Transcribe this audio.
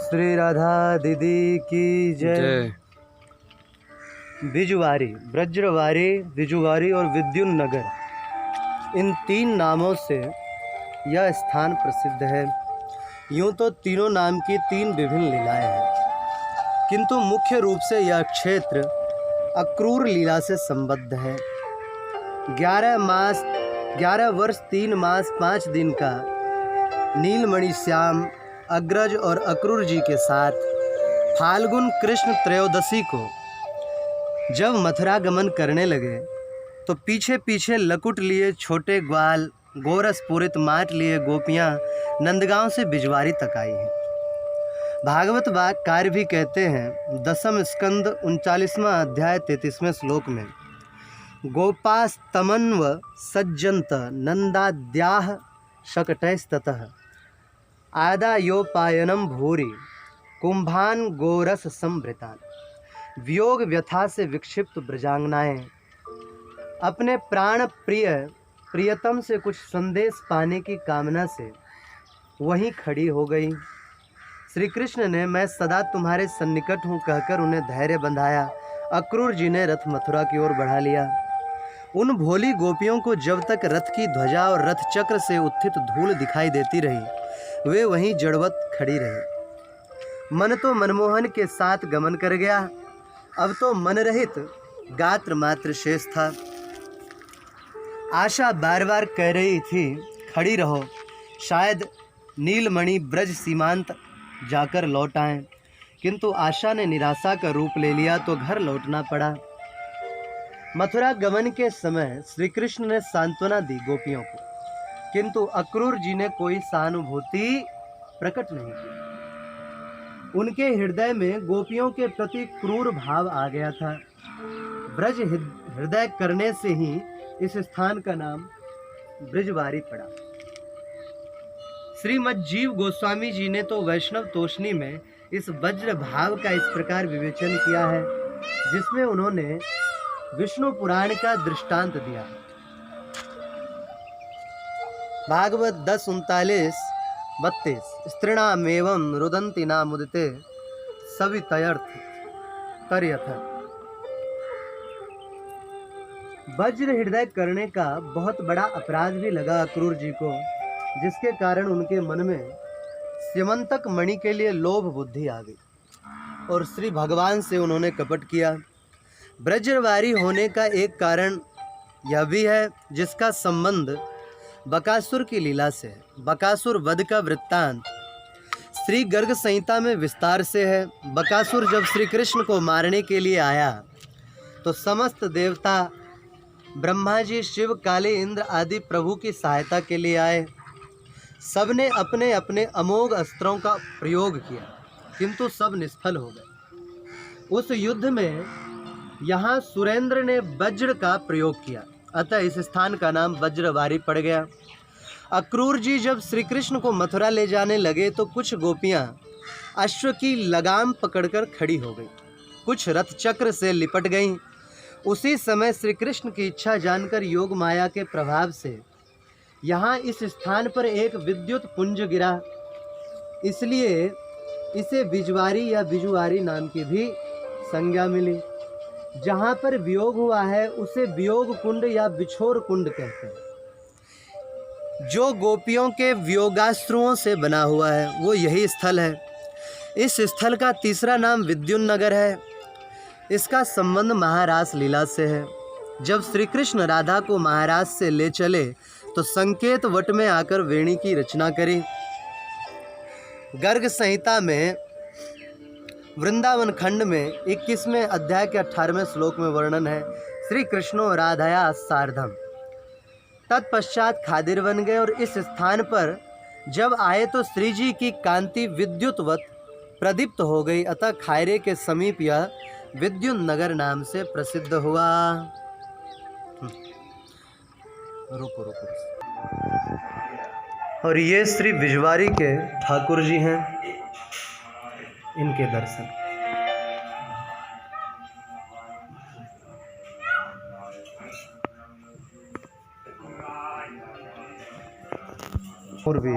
श्री राधा दीदी की जय। बिजुवारी, ब्रजवारी, बिजुवारी और विद्युन्नगर, इन तीन नामों से यह स्थान प्रसिद्ध है। यूँ तो तीनों नाम की तीन विभिन्न लीलाएं हैं, किंतु मुख्य रूप से यह क्षेत्र अक्रूर लीला से संबद्ध है। 11 वर्ष 3 मास 5 दिन का नीलमणि श्याम अग्रज और अक्रूर जी के साथ फाल्गुन कृष्ण त्रयोदशी को जब मथुरा गमन करने लगे तो पीछे पीछे लकुट लिए छोटे ग्वाल, गोरस पूरित माट लिए गोपियाँ नंदगांव से बिजवारी तक आई हैं। भागवत कार्य भी कहते हैं 10वें स्कंद 39वां अध्याय 33वें श्लोक में, गोपास्तमन्व सज्जंत नंदाद्याह शकटैस्ततः आदायोपायनम भूरि कुंभान गोरस संभृतान। वियोग व्यथा से विक्षिप्त ब्रजांगनाएं अपने प्राण प्रियतम से कुछ संदेश पाने की कामना से वहीं खड़ी हो गई। श्री कृष्ण ने मैं सदा तुम्हारे सन्निकट हूँ कहकर उन्हें धैर्य बंधाया। अक्रूर जी ने रथ मथुरा की ओर बढ़ा लिया। उन भोली गोपियों को जब तक रथ की ध्वजा और रथ चक्र से उत्थित धूल दिखाई देती रही, वे वहीं जड़वत खड़ी रही। मन तो मनमोहन के साथ गमन कर गया, अब तो मन रहित गात्र मात्र शेष था। आशा बार बार कह रही थी खड़ी रहो, शायद नीलमणि ब्रज सीमांत जाकर लौट आएं, किंतु आशा ने निराशा का रूप ले लिया तो घर लौटना पड़ा। मथुरा गमन के समय श्री कृष्ण ने सांत्वना दी गोपियों को, किंतु अक्रूर जी ने कोई सहानुभूति प्रकट नहीं की। उनके हृदय में गोपियों के प्रति क्रूर भाव आ गया था। ब्रज हृदय करने से ही इस स्थान का नाम ब्रजवारी पड़ा। श्रीमद् जीव गोस्वामी जी ने तो वैष्णव तोषणी में इस वज्र भाव का इस प्रकार विवेचन किया है, जिसमें उन्होंने विष्णु पुराण का दृष्टांत दिया। भागवत 10:39-32 स्त्रीणामेवं रुदन्ति नामुदिते सवितयर्थ तर्यथ। वज्र हृदय करने का बहुत बड़ा अपराध भी लगा अक्रूर जी को, जिसके कारण उनके मन में स्यमंतक मणि के लिए लोभ बुद्धि आ गई और श्री भगवान से उन्होंने कपट किया। ब्रजवारी होने का एक कारण यह भी है जिसका संबंध बकासुर की लीला से है। बकासुर वध का वृत्तांत श्री गर्ग संहिता में विस्तार से है। बकासुर जब श्री कृष्ण को मारने के लिए आया तो समस्त देवता ब्रह्मा जी, शिव, काली, इंद्र आदि प्रभु की सहायता के लिए आए। सबने अपने अपने अमोघ अस्त्रों का प्रयोग किया, किंतु सब निष्फल हो गए। उस युद्ध में यहाँ सुरेंद्र ने वज्र का प्रयोग किया, अतः इस स्थान का नाम वज्रवारी पड़ गया। अक्रूर जी जब श्री कृष्ण को मथुरा ले जाने लगे तो कुछ गोपियाँ अश्व की लगाम पकड़कर खड़ी हो गईं, कुछ रथ चक्र से लिपट गईं। उसी समय श्री कृष्ण की इच्छा जानकर योग माया के प्रभाव से यहाँ इस स्थान पर एक विद्युत पुंज गिरा, इसलिए इसे बिजवारी या बिजुवारी नाम की भी संज्ञा मिली। जहाँ पर वियोग हुआ है उसे वियोग कुंड या बिछोर कुंड कहते हैं। जो गोपियों के वियोगाश्रुओं से बना हुआ है वो यही स्थल है। इस स्थल का तीसरा नाम विद्युन्नगर है। इसका संबंध महारास लीला से है। जब श्री कृष्ण राधा को महाराज से ले चले तो संकेत वट में आकर वेणी की रचना करी। गर्ग संहिता में वृंदावन खंड में 21वें अध्याय के 18वें श्लोक में वर्णन है, श्री कृष्णो राधाया सार्धम। तत्पश्चात खादिर बन गए और इस स्थान पर जब आए तो श्री जी की कांति विद्युतवत प्रदीप्त हो गई, अतः खायरे के समीप यह विद्युन्नगर नाम से प्रसिद्ध हुआ। रुको। और ये श्री बिजवारी के ठाकुर जी हैं, इनके दर्शन। और भी